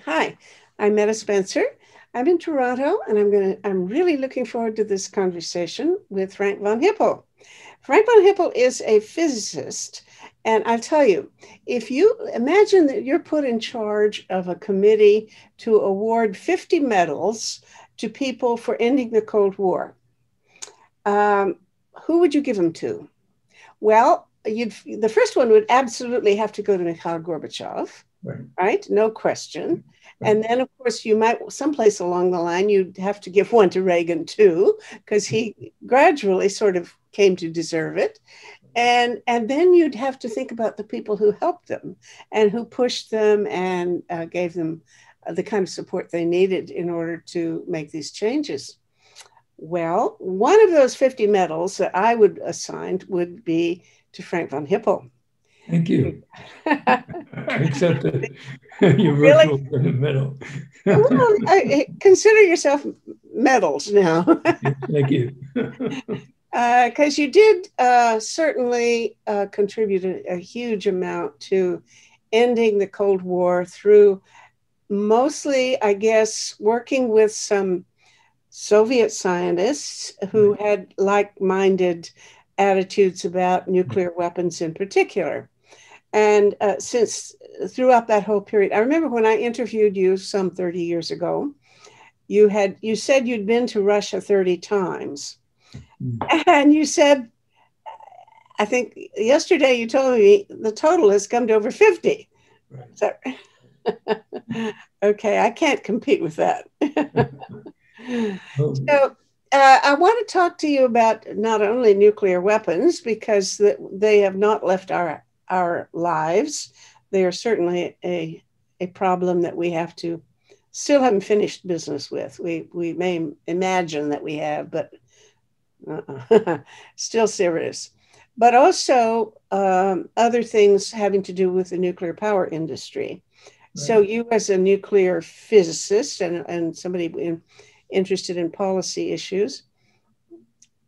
Hi, I'm Metta Spencer. I'm in Toronto, and I'm really looking forward to this conversation with Frank von Hippel. Frank von Hippel is a physicist, and I'll tell you, if you imagine that you're put in charge of a committee to award 50 medals to people for ending the Cold War, um, who would you give them to? Well, the first one would absolutely have to go to Mikhail Gorbachev, Right. right? No question. Right. And then, of course, you might, someplace along the line, you'd have to give one to Reagan too, because he gradually sort of came to deserve it. And then you'd have to think about the people who helped them and who pushed them and gave them the kind of support they needed in order to make these changes. Well, one of those 50 medals that I would assign would be to Frank von Hippel. Thank you. I accept it. Your Really? virtual medal. Well, consider yourself medals now. Thank you. Because you did certainly contribute a huge amount to ending the Cold War through mostly, I guess, working with some Soviet scientists who had like-minded attitudes about nuclear weapons in particular. And since throughout that whole period, I remember when I interviewed you some 30 years ago, you said you'd been to Russia 30 times. And you said, I think yesterday you told me the total has come to over 50. Right. So, okay, I can't compete with that. So I want to talk to you about not only nuclear weapons, because they have not left our lives. They are certainly a problem that we have to still haven't finished business with. We may imagine that we have, but still serious. But also other things having to do with the nuclear power industry. Right. So you, as a nuclear physicist and somebody interested in policy issues,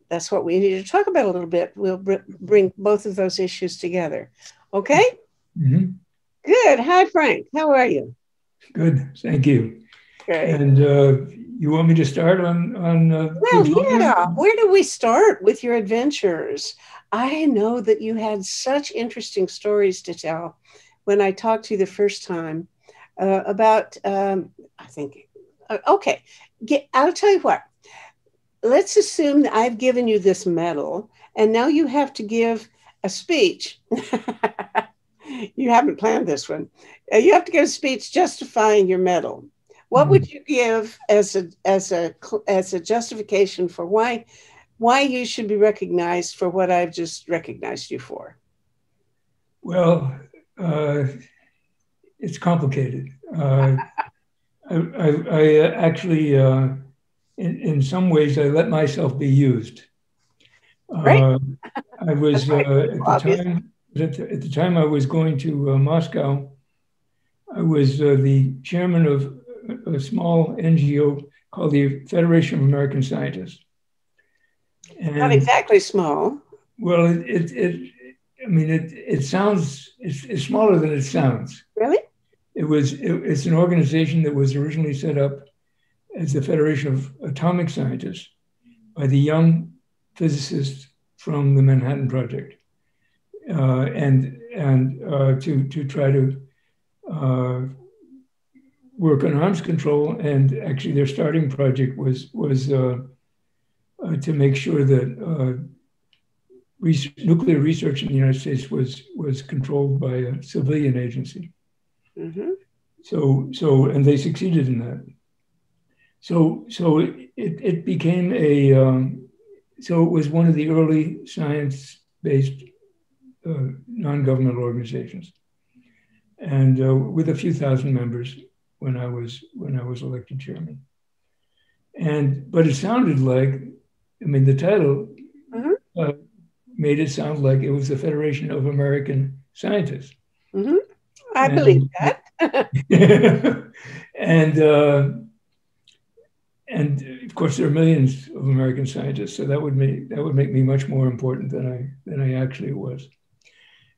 that's what we need to talk about a little bit. We'll bring both of those issues together. Okay? Mm-hmm. Good. Hi, Frank. How are you? Good. Thank you. Great. And you want me to start on well, yeah. Where do we start with your adventures? I know that you had such interesting stories to tell when I talked to you the first time about, I think, okay, I'll tell you what. Let's assume that I've given you this medal, and now you have to give a speech. You haven't planned this one. You have to give a speech justifying your medal. What would you give as a justification for why you should be recognized for what I've just recognized you for? Well, it's complicated. I actually, in some ways, I let myself be used. Right. I was at the time I was going to Moscow. I was the chairman of a small NGO called the Federation of American Scientists. And not exactly small. Well, it sounds, it's smaller than it sounds. Really? It's an organization that was originally set up as the Federation of Atomic Scientists by the young physicists from the Manhattan Project, and to try to work on arms control. And actually, their starting project was to make sure that nuclear research in the United States was controlled by a civilian agency. Mm-hmm. So and they succeeded in that. So it became so it was one of the early science-based non-government organizations, and with a few thousand members when I was elected chairman. But it sounded like, the title made it sound like it was the Federation of American Scientists. Mm-hmm. I believe that. And of course, there are millions of American scientists, so that would make me much more important than I actually was.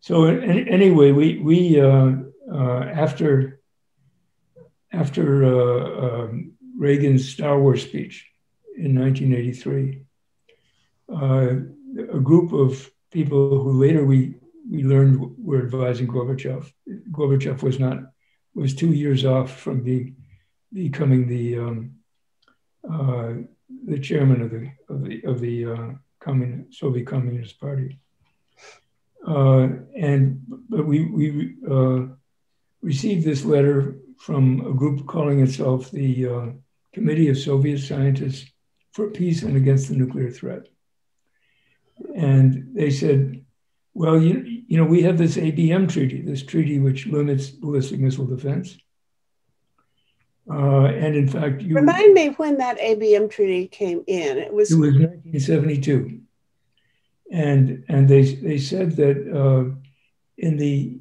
So anyway, we after after Reagan's Star Wars speech in 1983, a group of people who later we learned were advising Gorbachev. Gorbachev was 2 years off from becoming the chairman of the Soviet Communist Party. But we received this letter from a group calling itself the Committee of Soviet Scientists for Peace and Against the Nuclear Threat. And they said, well, you know, we have this ABM treaty, this treaty which limits ballistic missile defense. And in fact, remind me when that ABM treaty came in. It was 1972. And they said that in the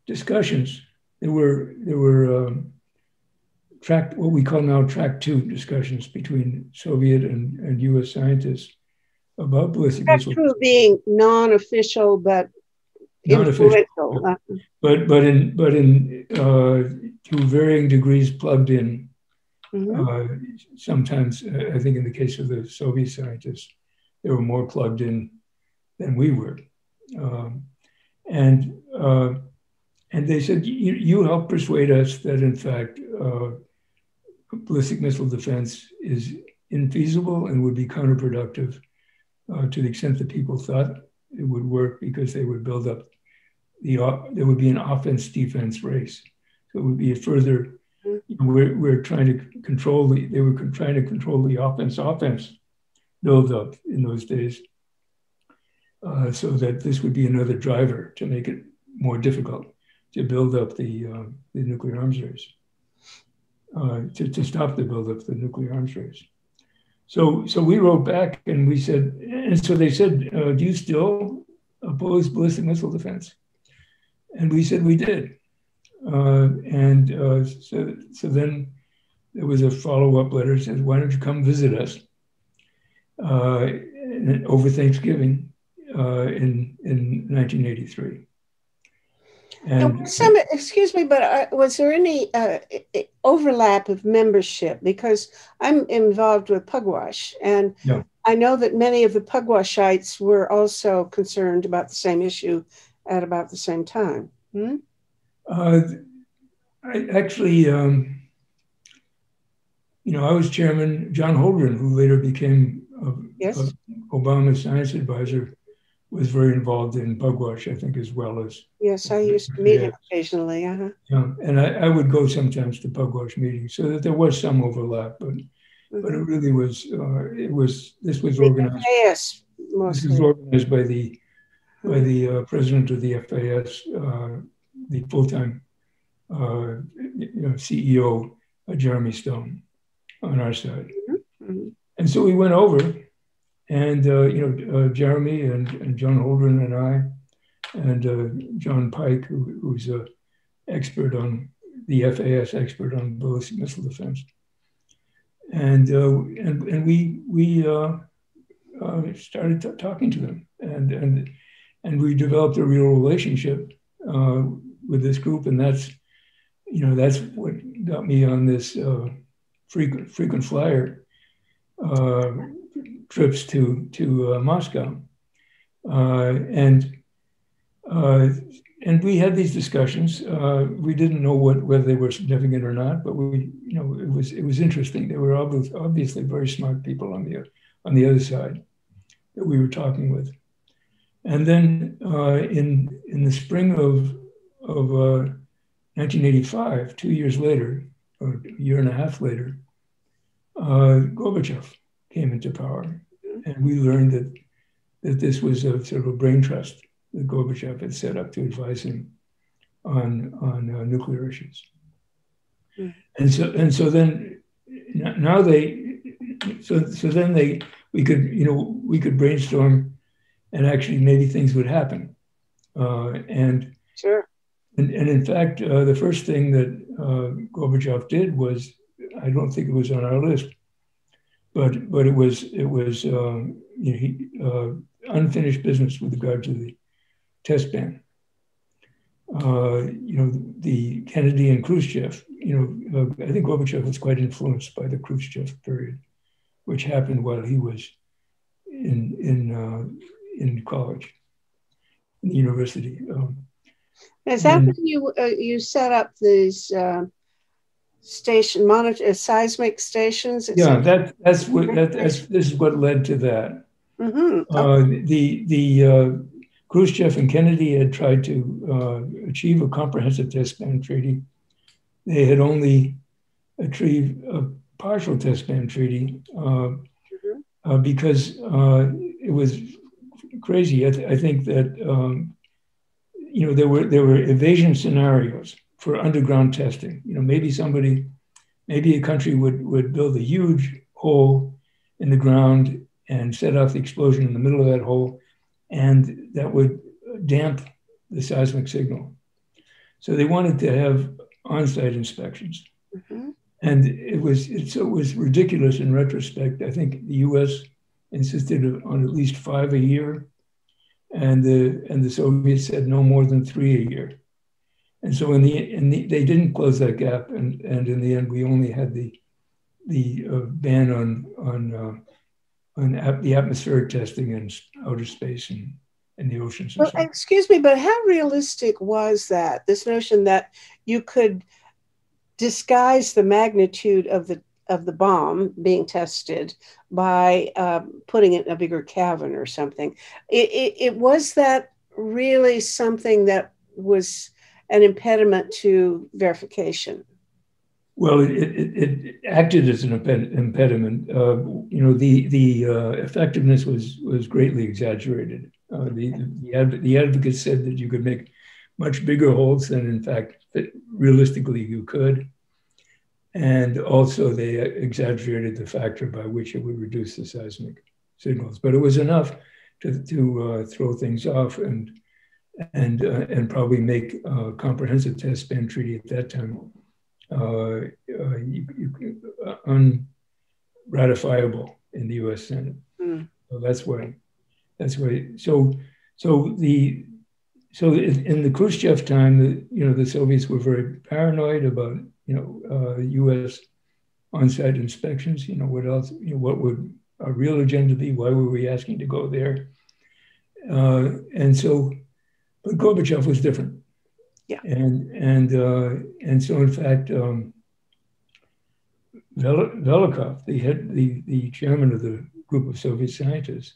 discussions, there were what we call now track 2 discussions between Soviet and U.S. scientists about ballistic missile. Track 2 being non-official but influential. But in to varying degrees plugged in. Mm-hmm. Sometimes, I think in the case of the Soviet scientists, they were more plugged in than we were. And they said, you help persuade us that in fact, ballistic missile defense is infeasible and would be counterproductive to the extent that people thought it would work, because they would build up there would be an offense-defense race. So it would be a further, we're trying to control they were trying to control the offense build up in those days, so that this would be another driver to make it more difficult to build up the nuclear arms race, to stop the build up the nuclear arms race. So we wrote back and we said, and so they said, do you still oppose ballistic missile defense? And we said we did. So then there was a follow-up letter that says, why don't you come visit us over Thanksgiving in 1983. And excuse me, but was there any overlap of membership? Because I'm involved with Pugwash, and no. I know that many of the Pugwashites were also concerned about the same issue at about the same time. I actually, I was chairman. John Holdren, who later became Obama's science advisor, was very involved in Pugwash, I think, as well as. Yes, I used to meet him occasionally. Uh-huh. Yeah, and I would go sometimes to Pugwash meetings, so that there was some overlap, but it really was. This was organized. FAS, mostly. This was organized by the president of the FAS, the full-time CEO, Jeremy Stone, on our side. Mm-hmm. And so we went over, and Jeremy and John Holdren and I, and John Pike, who's an expert on the FAS expert on ballistic missile defense, and we started talking to them, and we developed a real relationship with this group, and that's what got me on this frequent flyer trips to Moscow, and we had these discussions. We didn't know whether they were significant or not, but it was interesting. There were obviously very smart people on the other side that we were talking with. And then in the spring of 1985, 2 years later, or a year and a half later, Gorbachev came into power, and we learned that this was a sort of a brain trust that Gorbachev had set up to advise him on nuclear issues. Mm-hmm. And so then we could brainstorm, and actually maybe things would happen. And sure. And in fact, the first thing that Gorbachev did was, I don't think it was on our list, but it was unfinished business with regard to the test ban. the Kennedy and Khrushchev. I think Gorbachev was quite influenced by the Khrushchev period, which happened while he was in college, in the university. Is that when you set up these seismic stations? Yeah, this is what led to that. Mm-hmm. Okay. The Khrushchev and Kennedy had tried to achieve a comprehensive test ban treaty. They had only achieved a partial test ban treaty because it was crazy. I think that there were evasion scenarios for underground testing. Maybe a country would build a huge hole in the ground and set off the explosion in the middle of that hole, and that would damp the seismic signal. So they wanted to have on-site inspections. Mm-hmm. And it was ridiculous in retrospect. I think the US insisted on at least 5 a year, and the Soviets said no more than 3 a year. And so they didn't close that gap, and in the end we only had the ban on the atmospheric testing in outer space and the oceans. Well, excuse me, but how realistic was that? This notion that you could disguise the magnitude of the bomb being tested by putting it in a bigger cavern or something. It was that really something that was an impediment to verification? Well, it acted as an impediment. The effectiveness was greatly exaggerated. The advocates said that you could make much bigger holes than, in fact, realistically you could. And also they exaggerated the factor by which it would reduce the seismic signals. But it was enough to throw things off and probably make a comprehensive test ban treaty at that time unratifiable in the U.S. Senate. Mm. So that's why. So in the Khrushchev time, the Soviets were very paranoid about U.S. on-site inspections. What else? What would our real agenda be? Why were we asking to go there? But Gorbachev was different. Yeah. And so in fact, Velikov, the chairman of the group of Soviet scientists,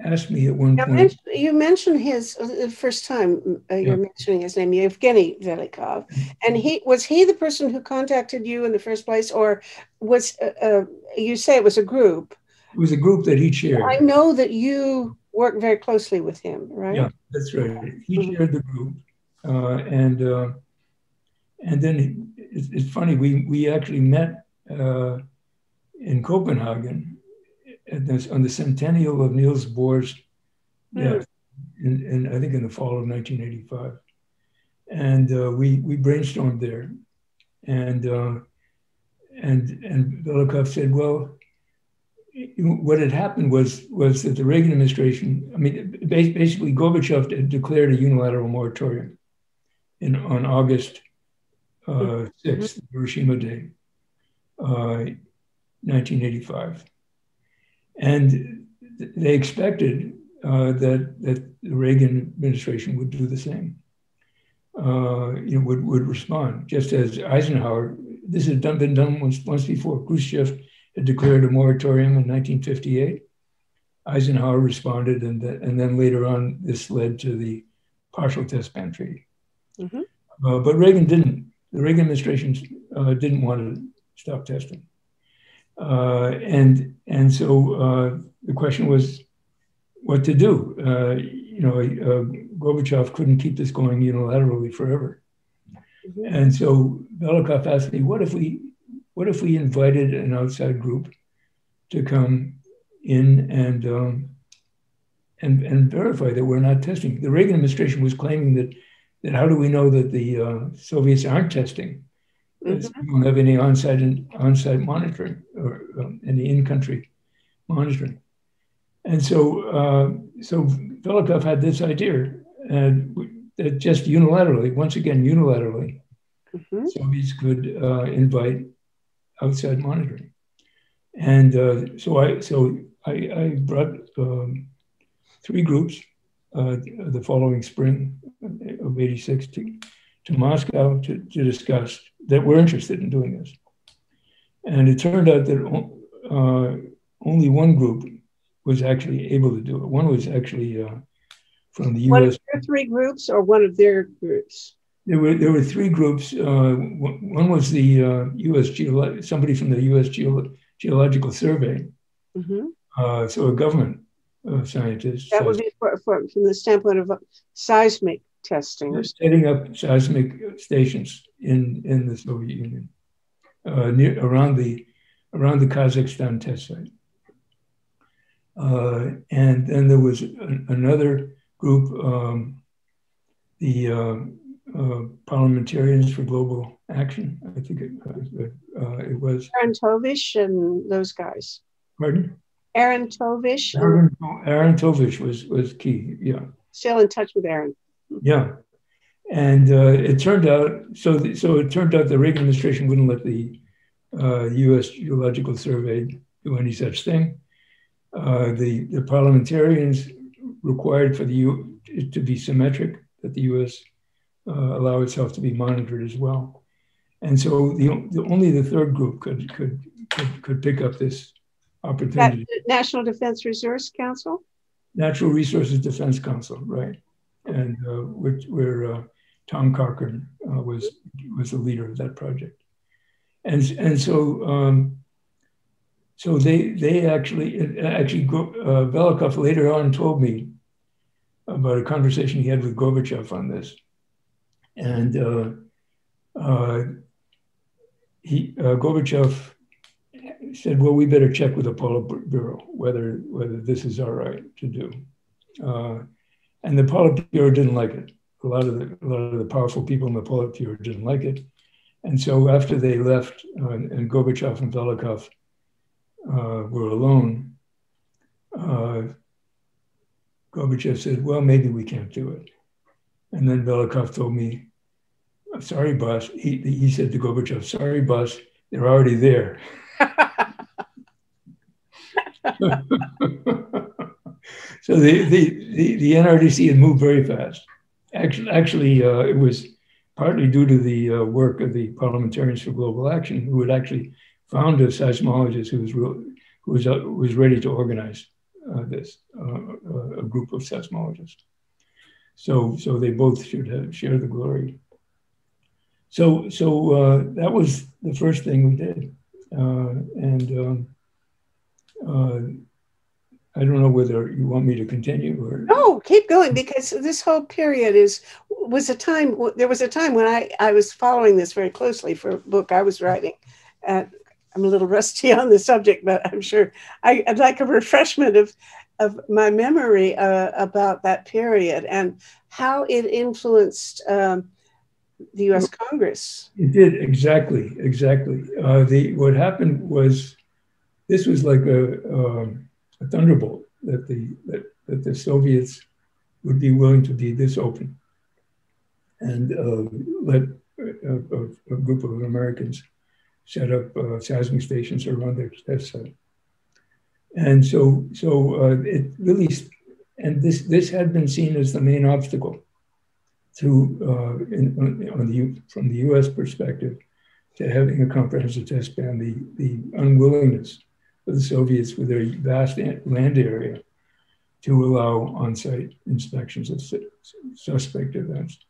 asked me at one point. You mentioned his the first time you're mentioning his name, Yevgeny Velikov, and was he the person who contacted you in the first place, or was you say it was a group? It was a group that he chaired. I know that you worked very closely with him, right? Yeah, that's right. He chaired the group, and then it's funny. We actually met in Copenhagen on the centennial of Niels Bohr's death, in I think in the fall of 1985, and we brainstormed there, and Velikov said, well, what had happened was that the Reagan administration, basically Gorbachev had declared a unilateral moratorium on August 6th, Hiroshima Day, 1985. And they expected that the Reagan administration would do the same, would respond, just as Eisenhower, this had been done once before. Khrushchev had declared a moratorium in 1958. Eisenhower responded, and then later on, this led to the partial test ban treaty. Mm-hmm. But Reagan didn't. The Reagan administration didn't want to stop testing. And so the question was what to do. Gorbachev couldn't keep this going unilaterally forever. Mm-hmm. And so Velikov asked me, what if we invited an outside group to come in and verify that we're not testing? The Reagan administration was claiming that how do we know that the Soviets aren't testing? Mm-hmm. We don't have any on-site monitoring or any in-country monitoring. And so Velikov had this idea, and that just unilaterally, once again, unilaterally, Mm-hmm. Soviets could invite outside monitoring. And so I brought three groups the following spring of '86 to Moscow to discuss that were interested in doing this. And it turned out that only one group was actually able to do it. One was actually from the U.S. One of their three groups or one of their groups? There were three groups. One was the U.S. somebody from the U.S. Geological Survey. Mm-hmm. So a government scientist. That would be from the standpoint of seismic testing. Setting up seismic stations in the Soviet Union around the Kazakhstan test site. And then there was another group, the Parliamentarians for Global Action. I think it was Aaron Tovish and those guys. Pardon? Aaron Tovish. Aaron Tovish was key. Yeah. Still in touch with Aaron. Yeah, and it turned out it turned out the Reagan administration wouldn't let the U.S. Geological Survey do any such thing. The parliamentarians required for it to be symmetric, that the U.S. Allow itself to be monitored as well, and so only the third group could pick up this opportunity. That National Defense Resource Council. Natural Resources Defense Council, right, and where Tom Cochran was the leader of that project, and so. So they actually Velikov later on told me about a conversation he had with Gorbachev on this, and Gorbachev said, "Well, we better check with the Politburo whether this is all right to do," and the Politburo didn't like it. A lot of the powerful people in the Politburo didn't like it, and so after they left, and Gorbachev and Velikov were alone, Gorbachev said, "Well, maybe we can't do it." And then Velikov told me, "Sorry, boss." He said to Gorbachev, "Sorry, boss, they're already there." So the NRDC had moved very fast. Actually, it was partly due to the work of the Parliamentarians for Global Action, who had actually found a seismologist who was ready to organize a group of seismologists. So they both should share the glory. So that was the first thing we did, and I don't know whether you want me to continue or no. Keep going, because this whole period was a time. There was a time when I was following this very closely for a book I was writing. I'm a little rusty on the subject, but I'm sure I'd like a refreshment of my memory about that period and how it influenced the U.S. Congress. It did, exactly. What happened was, this was like a thunderbolt that the Soviets would be willing to be this open and let a group of Americans set up seismic stations around their test site. And so it really, and this had been seen as the main obstacle to, from the U.S. perspective, to having a comprehensive test ban, the unwillingness of the Soviets with their vast land area to allow on-site inspections of suspect events.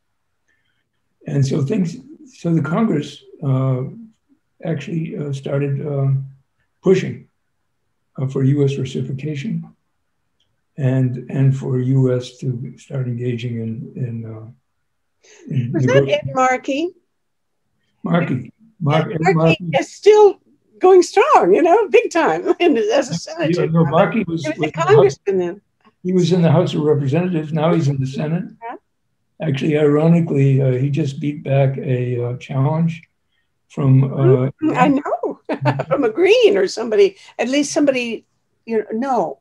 And so the Congress actually started pushing for U.S. reciprocation and for U.S. to start engaging in was that Ed Markey? Markey is still going strong, big time as a senator. Markey was a congressman then. He was in the House of Representatives. Now he's in the Senate. Yeah. Actually, ironically, he just beat back a challenge from I know from a Green or somebody, at least somebody, no.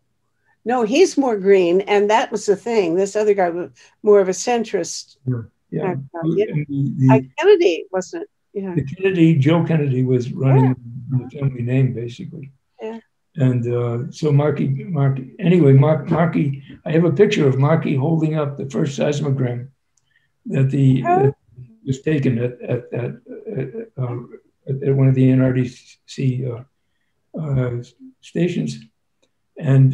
No, he's more green, and that was the thing. This other guy was more of a centrist. Yeah. Yeah. Kennedy wasn't. Yeah. The Kennedy, Joe Kennedy was running the family name basically. Yeah. And so Markey, I have a picture of Markey holding up the first seismogram that was taken at one of the NRDC stations, and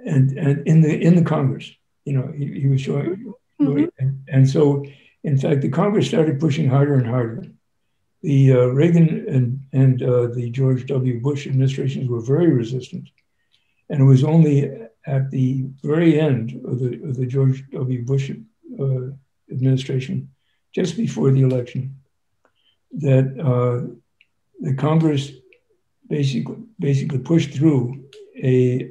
in the Congress, he was showing, and so in fact the Congress started pushing harder and harder. The Reagan and the George W. Bush administrations were very resistant, and it was only at the very end of the George W. Bush administration, just before the election, that the Congress basically pushed through a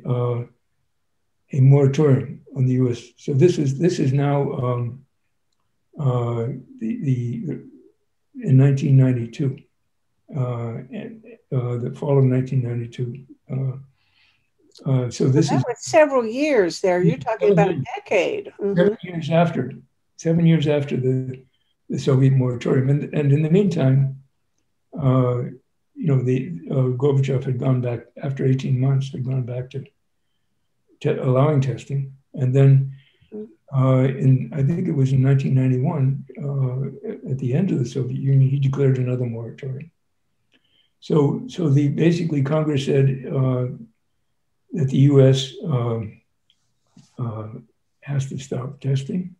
moratorium on the U.S. So this is now in 1992, the fall of 1992. So this is several years there. You're talking about a decade. 7 years after the Soviet moratorium, and in the meantime, Gorbachev had gone back after 18 months. Had gone back to allowing testing, and then I think it was in 1991, at the end of the Soviet Union, he declared another moratorium. So basically Congress said that the U.S. Has to stop testing,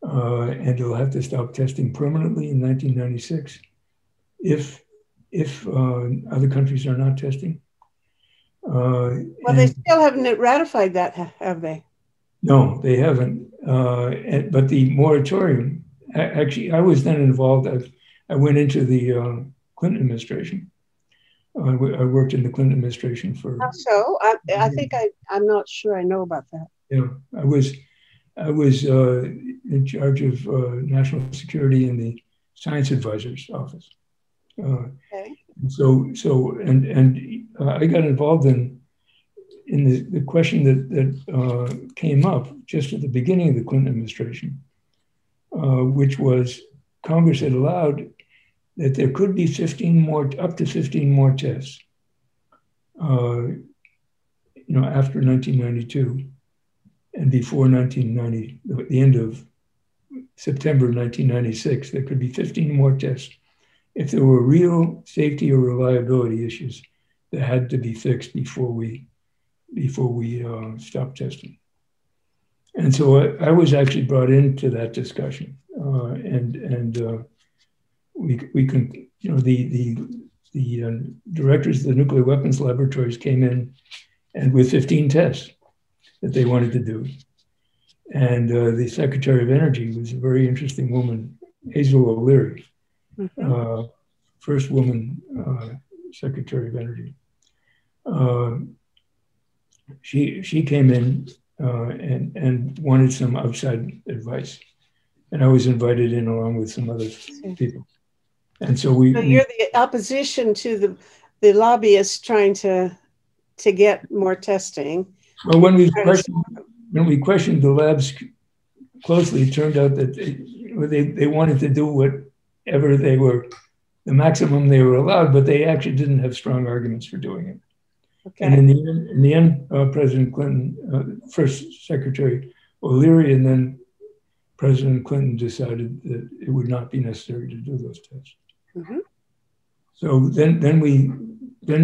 and it'll have to stop testing permanently in 1996 if other countries are not testing. Well, they still haven't ratified that, have they? No, they haven't. But the moratorium, actually, I was then involved. I went into the Clinton administration. I worked in the Clinton administration for. How so? I think I'm not sure I know about that. Yeah, I was in charge of national security in the science advisor's office. Okay. So I got involved in the question that came up just at the beginning of the Clinton administration, which was Congress had allowed that there could be up to 15 more tests, after 1992 and before 1990, the end of September 1996, there could be 15 more tests if there were real safety or reliability issues that had to be fixed before we stopped testing. And so I was actually brought into that discussion, the directors of the nuclear weapons laboratories came in and with 15 tests that they wanted to do. And the Secretary of Energy was a very interesting woman, Hazel O'Leary, first woman Secretary of Energy. She came in and wanted some outside advice. And I was invited in along with some other people. And so you're the opposition to the lobbyists trying to get more testing. Well, when we questioned the labs closely, it turned out that they wanted to do whatever the maximum they were allowed, but they actually didn't have strong arguments for doing it. Okay. And in the end, President Clinton, first Secretary O'Leary, and then President Clinton decided that it would not be necessary to do those tests. So then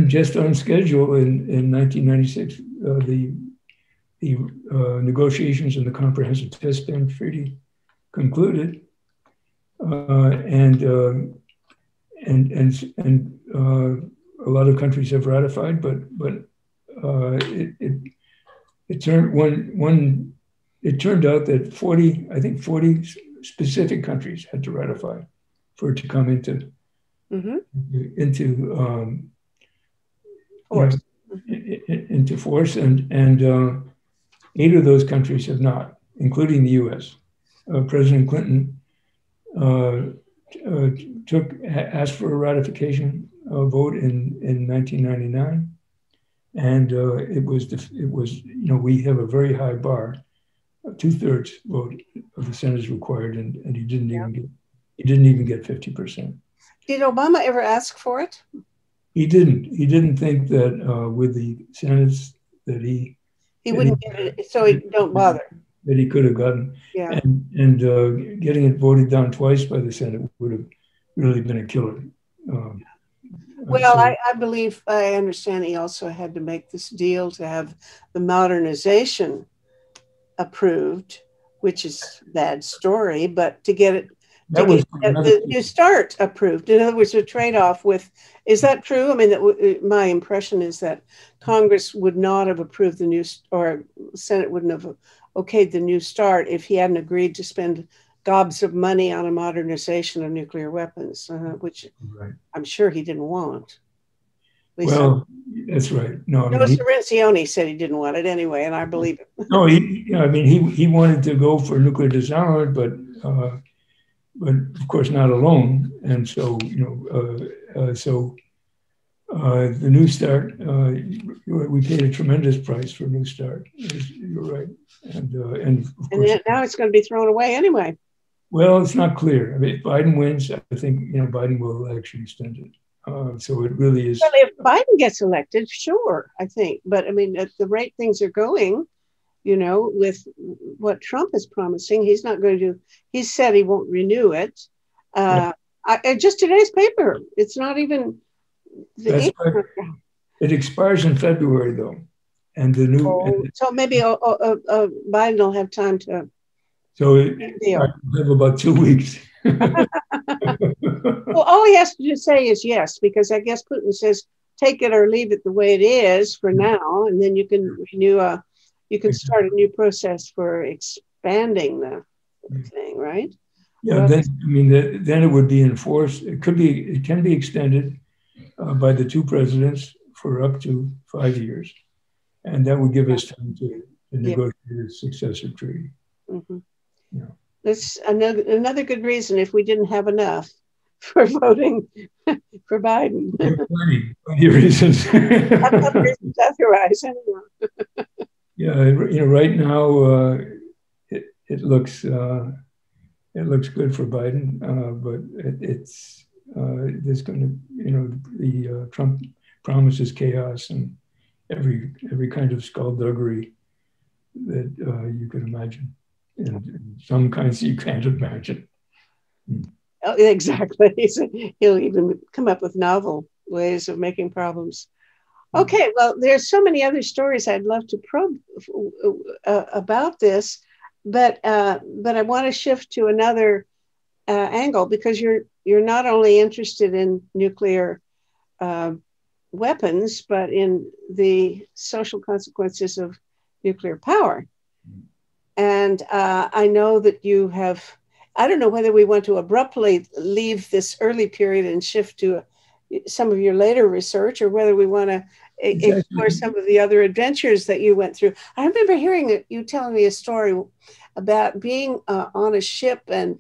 just on schedule in 1996, the negotiations and the Comprehensive Test Ban Treaty concluded, and a lot of countries have ratified, but it turned out that 40 specific countries had to ratify for it to come into force. Into force, and 8 of those countries have not, including the U.S. President Clinton asked for a ratification vote in 1999, And we have a very high bar. 2/3 vote of the Senate is required, and he didn't even get 50%. Did Obama ever ask for it? He didn't. He didn't think that with the Senate's that he wouldn't get it, so he don't bother. That he could have gotten. Yeah. And getting it voted down twice by the Senate would have really been a killer. Well, I believe, I understand he also had to make this deal to have the modernization approved, which is a bad story, but to get it, the New START approved. In other words, a trade-off with, is that true? I mean, my impression is that Congress would not have approved the or Senate wouldn't have okayed the New START if he hadn't agreed to spend gobs of money on a modernization of nuclear weapons, which I'm sure he didn't want. Well, that's right. No, Cirincione said he didn't want it anyway, and I believe it. No, he wanted to go for nuclear disarmament, but of course not alone. And so, the New START, we paid a tremendous price for New START. You're right, and of course, now it's going to be thrown away anyway. Well, it's not clear. I mean, if Biden wins, I think Biden will actually extend it. So it really is. Well, if Biden gets elected, sure, I think. But I mean, at the rate things are going, with what Trump is promising, he's not going to. He said he won't renew it. Just today's paper, it's not even. It expires in February, though, and the new. So maybe Biden will have time to. So I have about 2 weeks. Well, all he has to say is yes, because I guess Putin says take it or leave it the way it is for now, and then you can renew you can start a new process for expanding the thing, right? Yeah, then it would be enforced. It can be extended by the two presidents for up to 5 years, and that would give us time to negotiate a successor treaty. Mm-hmm. Yeah. That's another good reason if we didn't have enough for voting for Biden. Plenty of reasons. Otherwise, anyway. Yeah, right now it looks good for Biden, but there's going to the Trump promises chaos and every kind of skullduggery that you could imagine. In some kinds you can't imagine. Oh, exactly. He'll even come up with novel ways of making problems. Okay, well, there's so many other stories I'd love to probe about this, but I want to shift to another angle, because you're not only interested in nuclear weapons, but in the social consequences of nuclear power. And I know that you have, I don't know whether we want to abruptly leave this early period and shift to some of your later research, or whether we want to explore some of the other adventures that you went through. I remember hearing you telling me a story about being on a ship and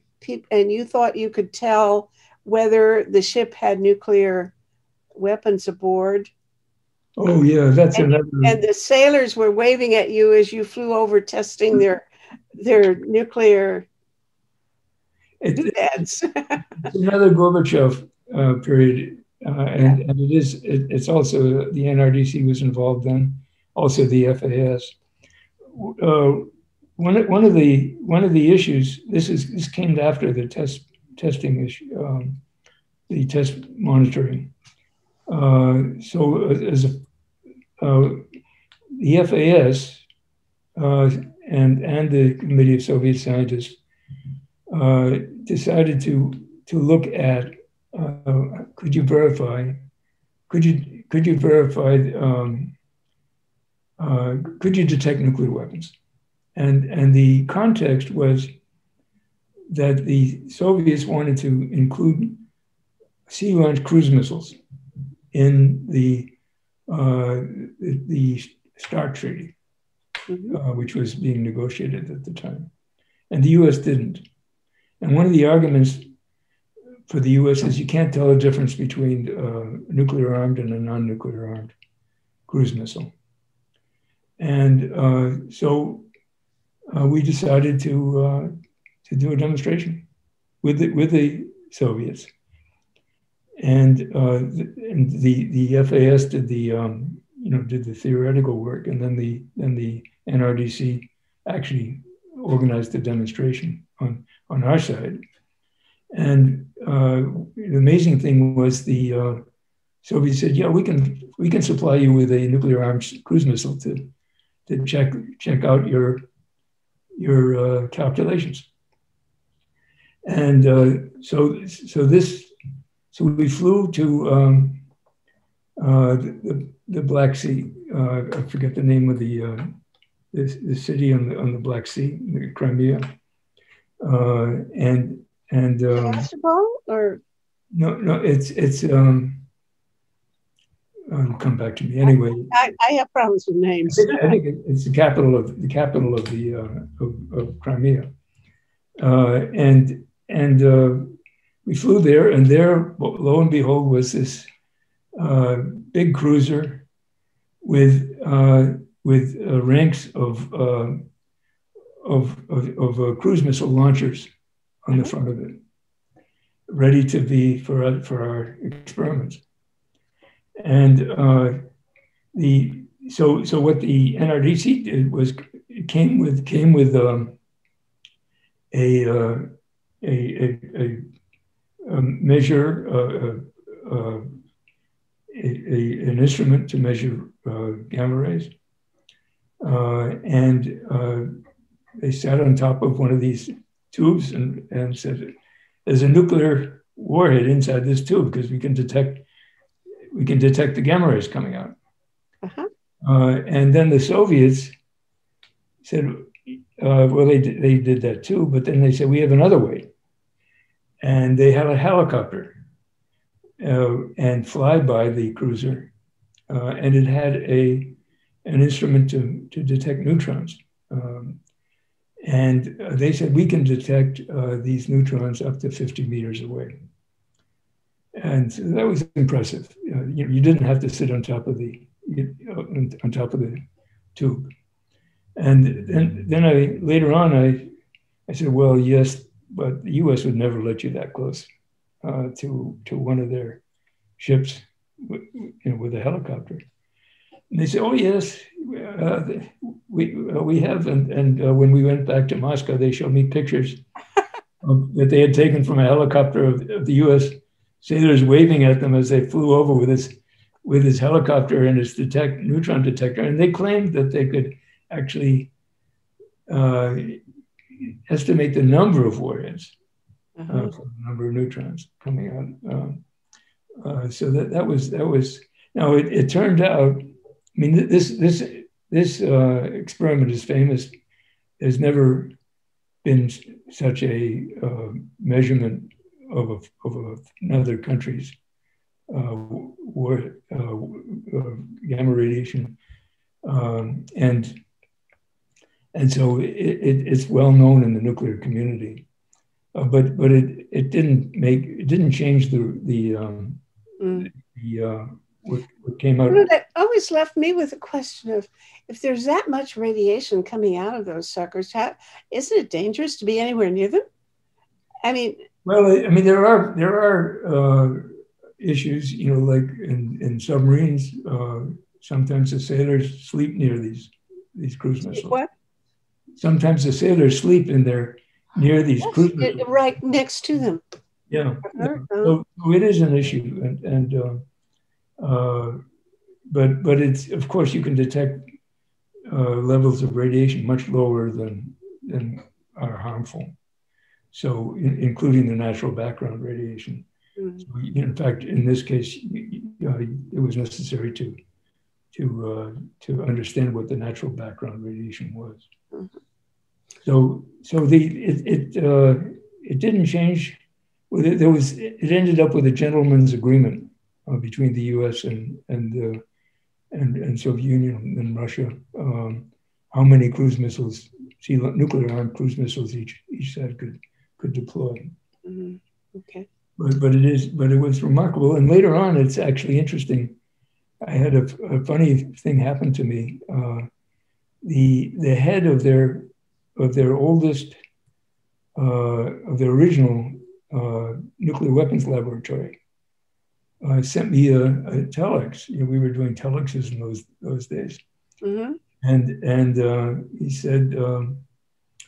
you thought you could tell whether the ship had nuclear weapons aboard. Oh yeah, that's another. And the sailors were waving at you as you flew over, testing their nuclear doodads. It's another Gorbachev period, and it's also the NRDC was involved then, also the FAS. One of the issues, this came after the testing issue, the test monitoring. So the FAS and the Committee of Soviet Scientists decided to look at could you detect nuclear weapons, and the context was that the Soviets wanted to include sea-launched cruise missiles in the START treaty, which was being negotiated at the time, and the U.S. didn't. And one of the arguments for the U.S. is you can't tell the difference between nuclear armed and a non-nuclear armed. cruise missile. And so we decided to do a demonstration with the Soviets. And the FAS did the theoretical work, and then the NRDC actually organized the demonstration on our side. And the amazing thing was the Soviets said, "Yeah, we can supply you with a nuclear armed cruise missile to check out your calculations." And so we flew to the Black Sea. I forget the name of the city on the Black Sea, Crimea. And Sebastopol, or no, it's come back to me anyway. I have problems with names. I think it's the capital of Crimea, and we flew there, and there, lo and behold, was this big cruiser with ranks of cruise missile launchers on the front of it, ready to be for our experiments. And so what the NRDC did was it came with a measure, an instrument to measure gamma rays, and they sat on top of one of these tubes and said, "There's a nuclear warhead inside this tube because we can detect the gamma rays coming out." Uh-huh. And then the Soviets said, well, they did that too, but then they said, "We have another way." And they had a helicopter and fly by the cruiser, and it had an instrument to detect neutrons. And they said, "We can detect these neutrons up to 50 meters away." And so that was impressive. You didn't have to sit on top of the tube. And then later on I said, "Well, yes, but the U.S. would never let you that close to one of their ships, with a helicopter." And they said, "Oh yes, we have." And when we went back to Moscow, they showed me pictures that they had taken from a helicopter of the U.S. sailors waving at them as they flew over with his helicopter and his neutron detector, and they claimed that they could actually estimate the number of warheads from the number of neutrons coming out. So that was. Now it turned out. I mean, this experiment is famous. There's never been such a measurement of another country's gamma radiation, and so it's well known in the nuclear community, but it didn't change what came out. That always left me with a question of, if there's that much radiation coming out of those suckers, isn't it dangerous to be anywhere near them? I mean, well, I mean, there are issues, like in submarines. Sometimes the sailors sleep near these cruise missiles. What? Sometimes the sailors sleep near these cruise missiles, right next to them. Yeah, so it is an issue, but it's, of course, you can detect levels of radiation much lower than are harmful. So, including the natural background radiation. Mm-hmm. So, in fact, in this case, it was necessary to understand what the natural background radiation was. Mm-hmm. So it didn't change. It ended up with a gentleman's agreement between the U.S. and Soviet Union and Russia. How many cruise missiles, nuclear armed cruise missiles each side could deploy. Mm-hmm. Okay. But it was remarkable. And later on, it's actually interesting I had a funny thing happen to me. The head of their oldest of their original nuclear weapons laboratory sent me a telex. You know, we were doing telexes in those days, Mm-hmm. and he said,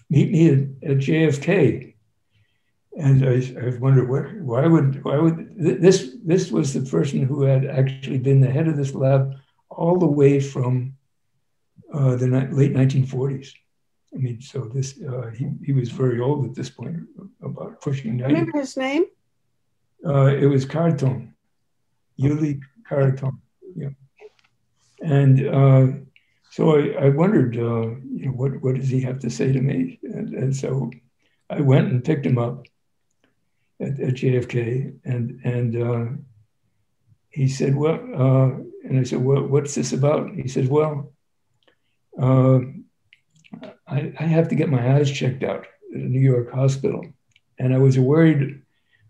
"Meet me at JFK." And I wondered why would this was the person who had actually been the head of this lab all the way from the late 1940s. I mean, so this he was very old at this point, about pushing 90. Remember his name? It was Carton, Yuli Carton. Yeah, and so I wondered, you know, what does he have to say to me? And so I went and picked him up at JFK, and he said, well, and I said, well, what's this about? He said, well, I have to get my eyes checked out at a New York hospital, and I was worried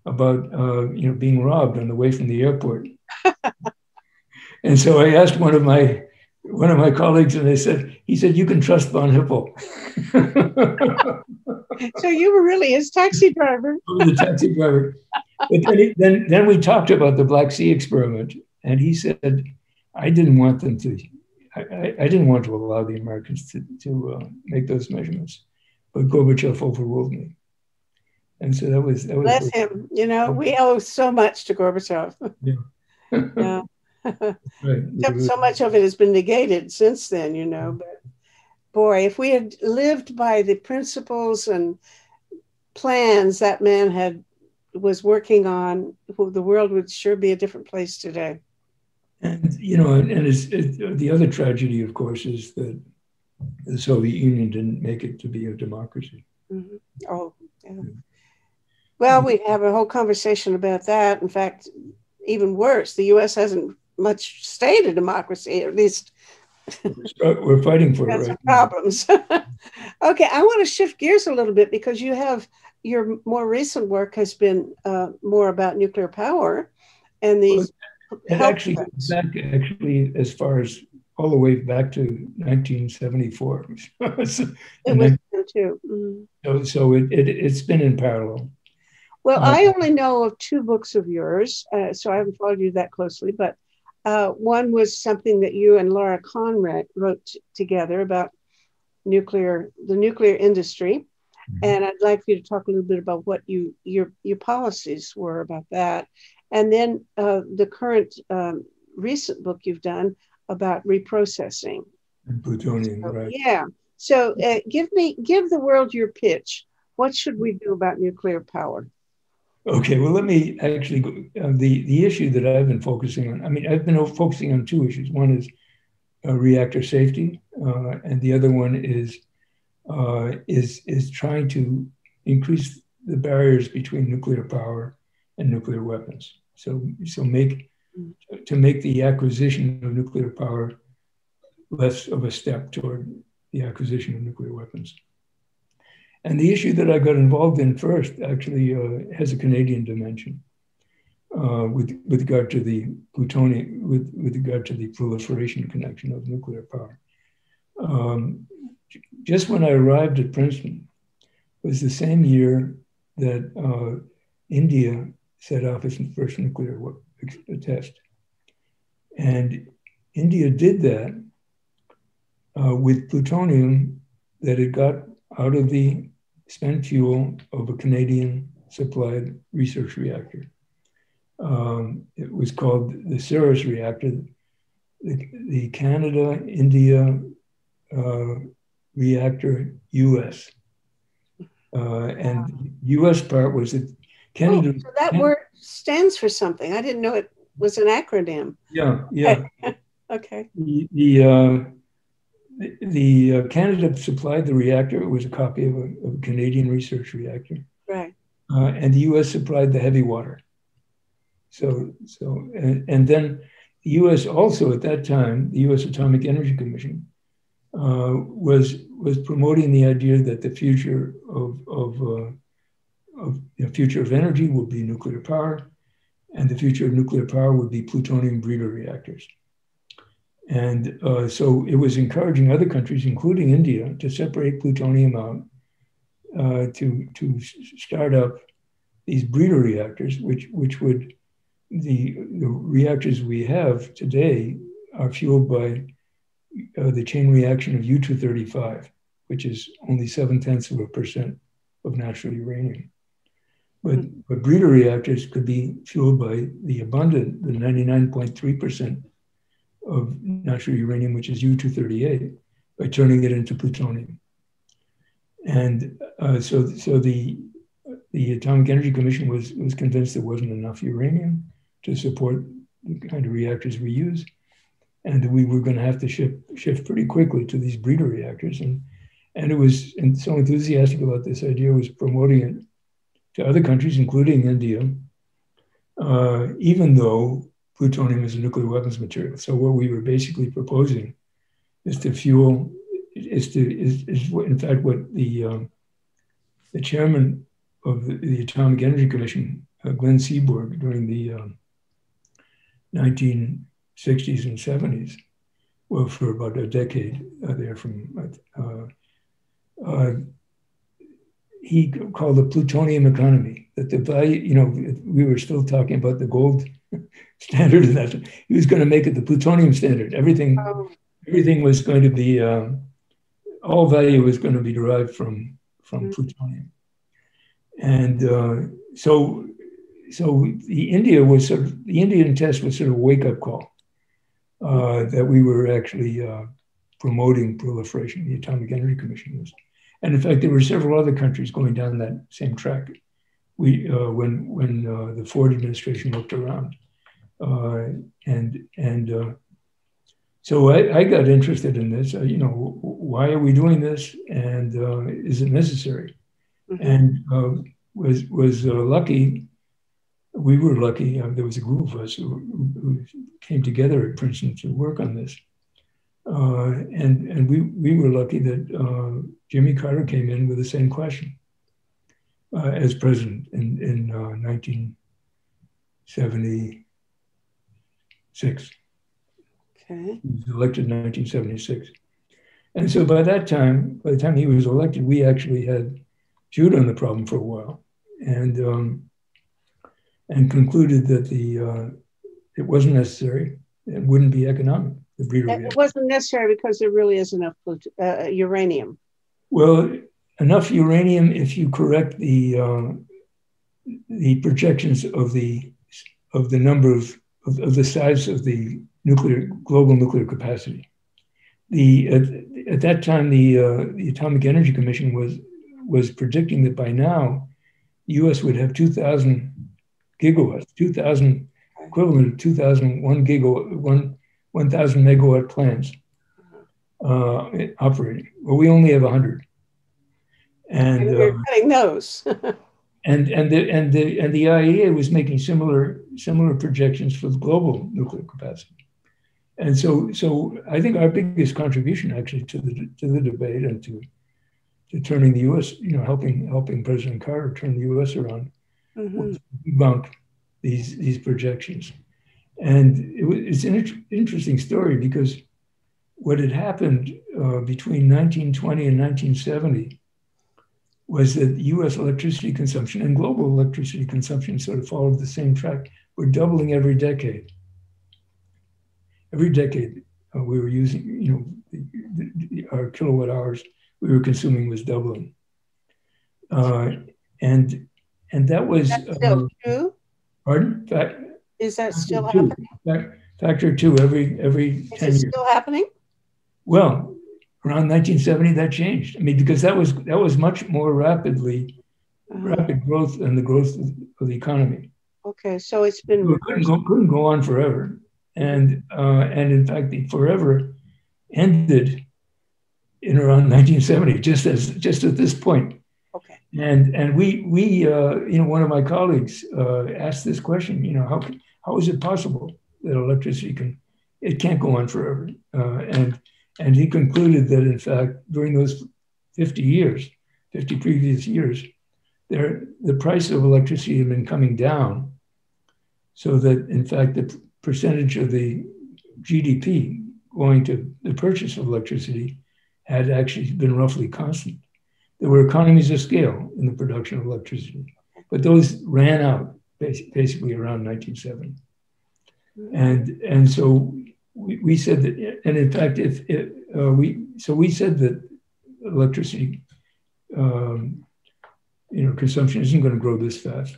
about you know, being robbed on the way from the airport. And so I asked one of my colleagues, and he said, you can trust von Hippel. So you were really his taxi driver. I was the taxi driver. But then we talked about the Black Sea experiment, and he said, I didn't want them to. I didn't want to allow the Americans to make those measurements, but Gorbachev overruled me, and so that was Bless him. You know, we owe so much to Gorbachev. Yeah. Yeah. Right. So much of it has been negated since then, you know. But boy, if we had lived by the principles and plans that man was working on, the world would sure be a different place today. And you know, and the other tragedy, of course, is that the Soviet Union didn't make it to be a democracy. Mm-hmm. Oh, yeah. Well, we have a whole conversation about that. In fact, even worse, the U.S. hasn't much stayed a democracy, at least. We're fighting for it, right? Problems. Okay, I want to shift gears a little bit because your more recent work has been more about nuclear power and these. It actually goes back as far as all the way back to 1974. It was too. Mm-hmm. So it's been in parallel. Well, I only know of 2 books of yours, so I haven't followed you that closely, but one was something that you and Laura Conrad wrote together about the nuclear industry. Mm-hmm. And I'd like for you to talk a little bit about what your policies were about that. And then the current recent book you've done about reprocessing. And plutonium, right. Yeah. So give the world your pitch. What should we do about nuclear power? Okay, well, let me actually go. The issue that I've been focusing on, I mean, I've been focusing on 2 issues. One is reactor safety, and the other one is trying to increase the barriers between nuclear power and nuclear weapons. So make the acquisition of nuclear power less of a step toward the acquisition of nuclear weapons. And the issue that I got involved in first actually has a Canadian dimension with regard to the plutonium, with regard to the proliferation connection of nuclear power. Just when I arrived at Princeton was the same year that India set off its first nuclear test. And India did that with plutonium that it got out of the spent fuel of a Canadian supplied research reactor. It was called the Cirrus reactor. The Canada-India reactor US. And US part was that Canada. So that word stands for something. I didn't know it was an acronym. Yeah. Okay. The Canada supplied the reactor. It was a copy of a Canadian research reactor. Right. And the US supplied the heavy water. And then the US also at that time, the US Atomic Energy Commission was promoting the idea that the future of energy would be nuclear power, and the future of nuclear power would be plutonium breeder reactors. And so it was encouraging other countries, including India, to separate plutonium out, to start up these breeder reactors, which would, the reactors we have today are fueled by the chain reaction of U-235, which is only 0.7% of natural uranium. But breeder reactors could be fueled by the abundant, the 99.3% of natural uranium, which is U-238, by turning it into plutonium. And so the Atomic Energy Commission was convinced there wasn't enough uranium to support the kind of reactors we use, and we were going to have to shift pretty quickly to these breeder reactors. And it was, and so enthusiastic about this idea, was promoting it to other countries, including India, even though plutonium is a nuclear weapons material. So what we were basically proposing is to fuel, is in fact what the chairman of the Atomic Energy Commission, Glenn Seaborg, during the 1960s and 70s, well, for about a decade there from, he called the plutonium economy, that the value, you know, we were still talking about the gold standard, and that he was going to make it the plutonium standard. Everything was going to be, all value was going to be derived from plutonium. And so the Indian test was sort of a wake-up call that we were actually promoting proliferation. The Atomic Energy Commission was. And in fact, there were several other countries going down that same track. When the Ford administration looked around, so I got interested in this. You know, why are we doing this, and is it necessary? And was lucky. We were lucky. There was a group of us who came together at Princeton to work on this. And we were lucky that Jimmy Carter came in with the same question as president in 1976. Okay. He was elected in 1976. And so by the time he was elected, we actually had chewed on the problem for a while and concluded that it wasn't necessary. It wouldn't be economic. It wasn't necessary because there really is enough uranium. Well, enough uranium if you correct the projections of the number of the size of the global nuclear capacity. At that time, the Atomic Energy Commission was predicting that by now, the U.S. would have 2,000 gigawatts, 2,000 equivalent of 2,001 gigawatt, 1,000 megawatt plants operating. Well, we only have 100, and we're cutting those. and the IAEA was making similar projections for the global nuclear capacity. And so I think our biggest contribution actually to the debate and to turning the U.S., you know, helping President Carter turn the U.S. around, was to debunk these projections. And it's an interesting story because what had happened between 1920 and 1970 was that U.S. electricity consumption and global electricity consumption sort of followed the same track. We're doubling every decade. Every decade, we were using, you know, our kilowatt hours we were consuming was doubling. And that was... Is that still true? Pardon? Is that still happening? Factor two every 10 years. Is it still happening? Well, around 1970, that changed. I mean, because that was much more rapid growth than the growth of the economy. Okay, so it's been... So it couldn't go on forever. And in fact, the forever ended in around 1970, just at this point. Okay. And we you know, one of my colleagues asked this question, you know, how is it possible that electricity can't go on forever? And he concluded that in fact, during those 50 previous years, the price of electricity had been coming down, so that in fact the percentage of the GDP going to the purchase of electricity had actually been roughly constant. There were economies of scale in the production of electricity, but those ran out basically around 1970. And so we said that, and in fact, we said that electricity, consumption isn't going to grow this fast.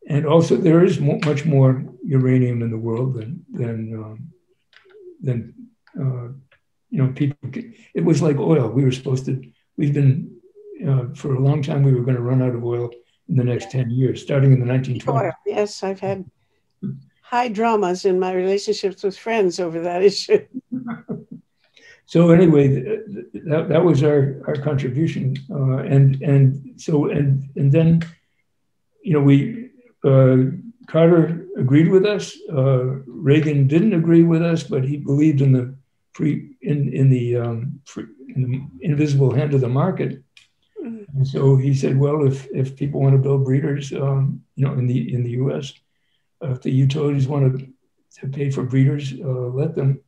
And also, there is much more uranium in the world than people. It was like oil. We've been for a long time. We were going to run out of oil in the next 10 years, starting in the 1920s. Oil. Yes, I've had high dramas in my relationships with friends over that issue. So anyway, that was our contribution, and then Carter agreed with us. Reagan didn't agree with us, but he believed in the invisible hand of the market. And so he said, well, if people want to build breeders, in the U.S., if the utilities want to pay for breeders, let them.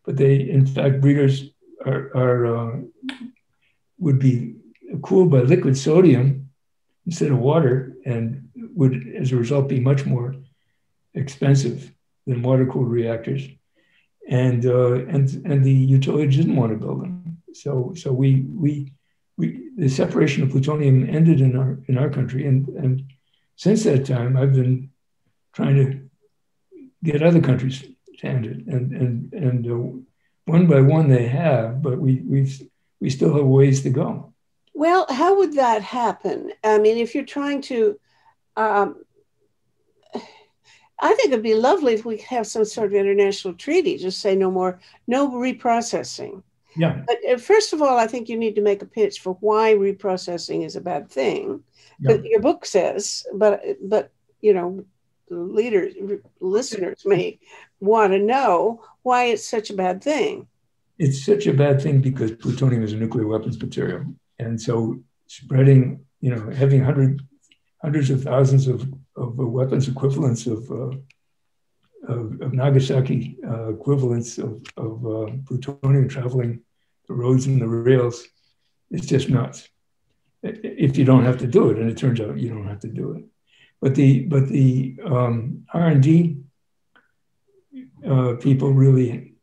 But in fact, breeders would be cooled by liquid sodium instead of water, and would, as a result, be much more expensive than water-cooled reactors. And the utilities didn't want to build them. So the separation of plutonium ended in our country, and since that time, I've been trying to get other countries to end it, and one by one they have, but we still have ways to go. Well, how would that happen? I mean, if you're trying to, I think it'd be lovely if we could have some sort of international treaty, just say no reprocessing. Yeah. But first of all, I think you need to make a pitch for why reprocessing is a bad thing. Yeah. But your book says, but listeners may want to know why it's such a bad thing. It's such a bad thing because plutonium is a nuclear weapons material. And so spreading, having hundreds of thousands of weapons equivalents of Nagasaki equivalents of plutonium traveling the roads and the rails, it's just nuts. If you don't have to do it, and it turns out you don't have to do it. But the R&D people really,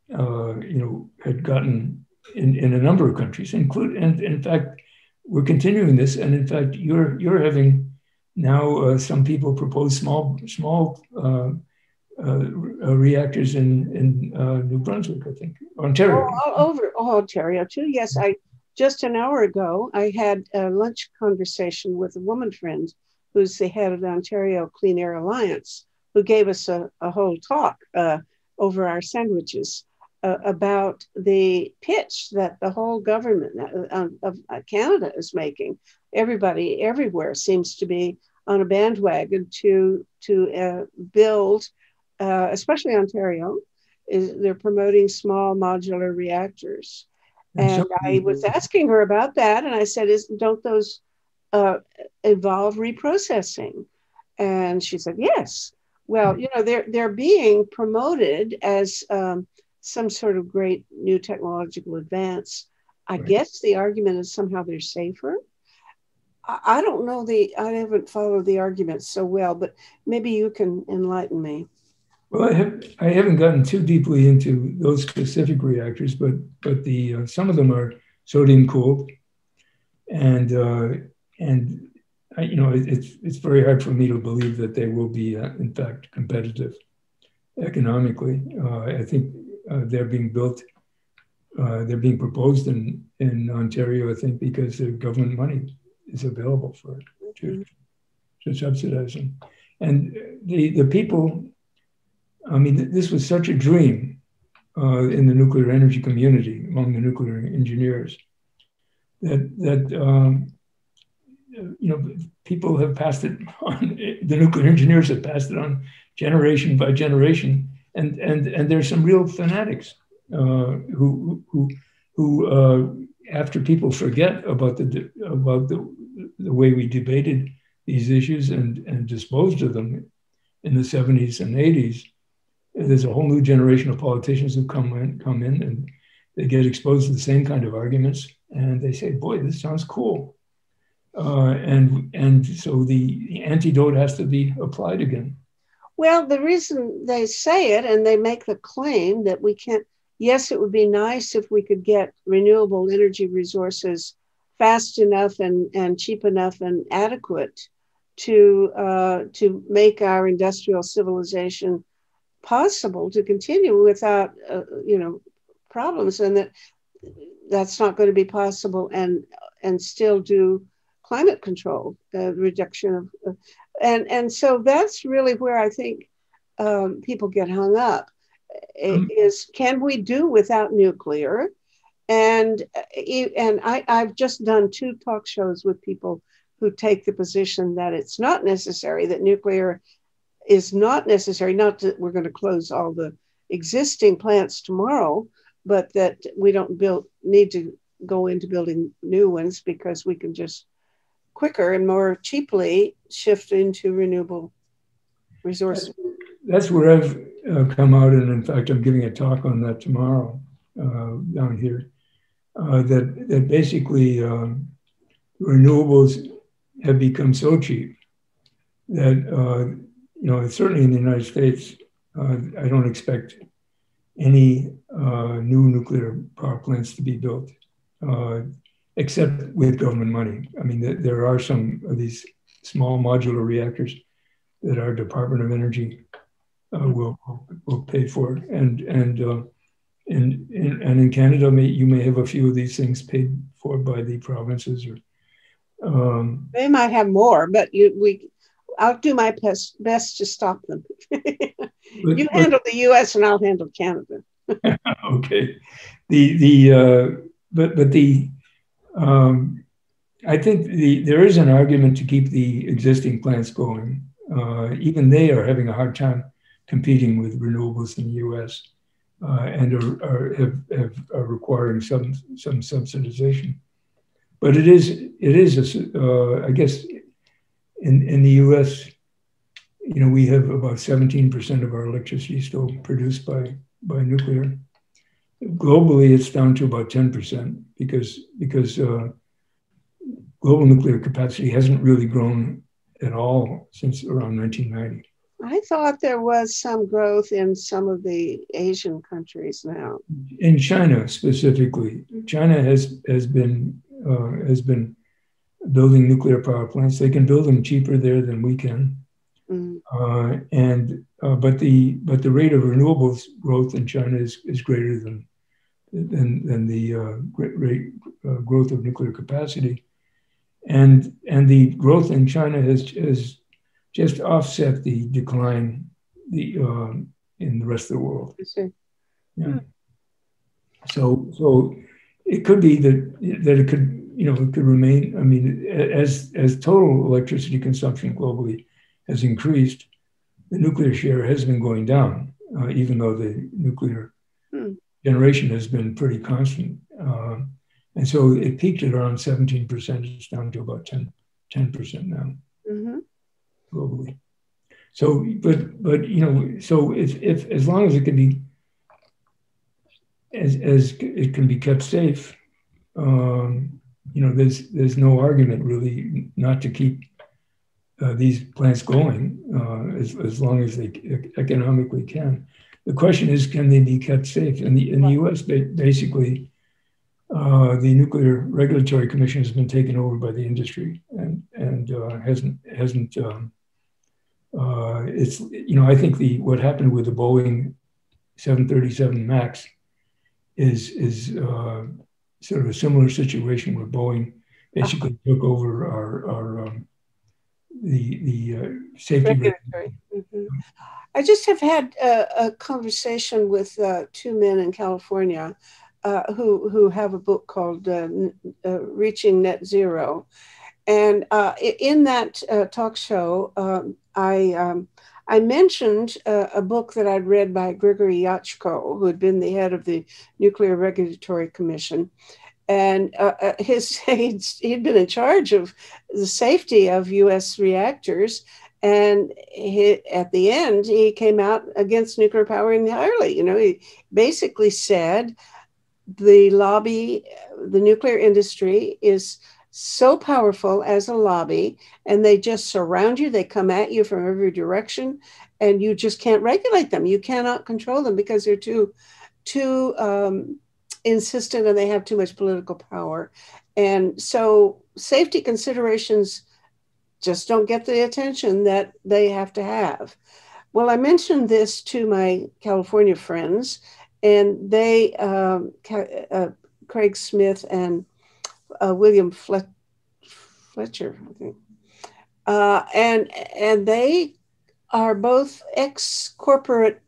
had gotten in a number of countries, and in fact, we're continuing this. And in fact, you're having now some people propose small reactors in New Brunswick, I think, Ontario. Ontario too. Yes, just an hour ago I had a lunch conversation with a woman friend who's the head of the Ontario Clean Air Alliance, who gave us a whole talk over our sandwiches about the pitch that the whole government of Canada is making. Everybody everywhere seems to be on a bandwagon to build, especially Ontario, they're promoting small modular reactors. And I was asking her about that, and I said, don't those involve reprocessing? And she said, yes. Well, they're being promoted as some sort of great new technological advance. I guess the argument is somehow they're safer. I don't know I haven't followed the argument so well, but maybe you can enlighten me. Well, I haven't gotten too deeply into those specific reactors, but some of them are sodium cooled, and it's very hard for me to believe that they will be in fact competitive economically. I think they're being built, they're being proposed in Ontario, I think, because the government money is available for it to subsidize them. And the people, I mean, this was such a dream in the nuclear energy community among the nuclear engineers that people have passed it on. The nuclear engineers have passed it on generation by generation, and there's some real fanatics who after people forget about the way we debated these issues and disposed of them in the 70s and 80s, there's a whole new generation of politicians who come in and they get exposed to the same kind of arguments, and they say, boy, this sounds cool. And so the antidote has to be applied again. Well, the reason they say it and they make the claim that we can't, yes, it would be nice if we could get renewable energy resources fast enough and cheap enough and adequate to make our industrial civilization possible to continue without, problems, and that's not going to be possible and still do climate control, reduction of, and so that's really where I think people get hung up, is can we do without nuclear? And I've just done 2 talk shows with people who take the position that it's not necessary, that nuclear is not necessary, not that we're going to close all the existing plants tomorrow, but that we don't need to go into building new ones because we can just quicker and more cheaply shift into renewable resources. That's where I've come out, and in fact, I'm giving a talk on that tomorrow down here. That basically renewables have become so cheap that certainly in the United States, I don't expect any new nuclear power plants to be built, except with government money. I mean, there are some of these small modular reactors that our Department of Energy will pay for, and in Canada, you may have a few of these things paid for by the provinces, or they might have more, but I'll do my best to stop them. You handle the U.S. and I'll handle Canada. Okay. I think there is an argument to keep the existing plants going. Even they are having a hard time competing with renewables in the U.S. And are requiring some subsidization. But it is I guess in the U.S., we have about 17% of our electricity still produced by nuclear. Globally, it's down to about 10% because global nuclear capacity hasn't really grown at all since around 1990. I thought there was some growth in some of the Asian countries now. In China specifically, China has been building nuclear power plants. They can build them cheaper there than we can. But the rate of renewables growth in China is greater than the rate growth of nuclear capacity, and the growth in China has just offset the decline in the rest of the world. Yeah. So it could be that it could remain. I mean, as total electricity consumption globally has increased, the nuclear share has been going down, even though the nuclear generation has been pretty constant. And so it peaked at around 17%. It's down to about 10% now. Globally. So, so if as long as it can be, as it can be kept safe, there's no argument really not to keep these plants going as long as they economically can. The question is, can they be kept safe? In the U.S., basically, the Nuclear Regulatory Commission has been taken over by the industry and hasn't. It's I think what happened with the Boeing 737 Max is sort of a similar situation where Boeing basically took over our the safety regulatory. I just have had a conversation with 2 men in California who have a book called Reaching Net Zero. And in that talk show, I mentioned a book that I'd read by Grigory Yachko, who had been the head of the Nuclear Regulatory Commission. And he'd been in charge of the safety of U.S. reactors. And at the end, he came out against nuclear power entirely. He basically said the lobby, the nuclear industry is so powerful as a lobby, and they just surround you. They come at you from every direction, and you just can't regulate them. You cannot control them because they're too insistent, and they have too much political power. And so safety considerations just don't get the attention that they have to have. Well, I mentioned this to my California friends, and they, Craig Smith and William Fletcher, I think, and they are both ex-corporate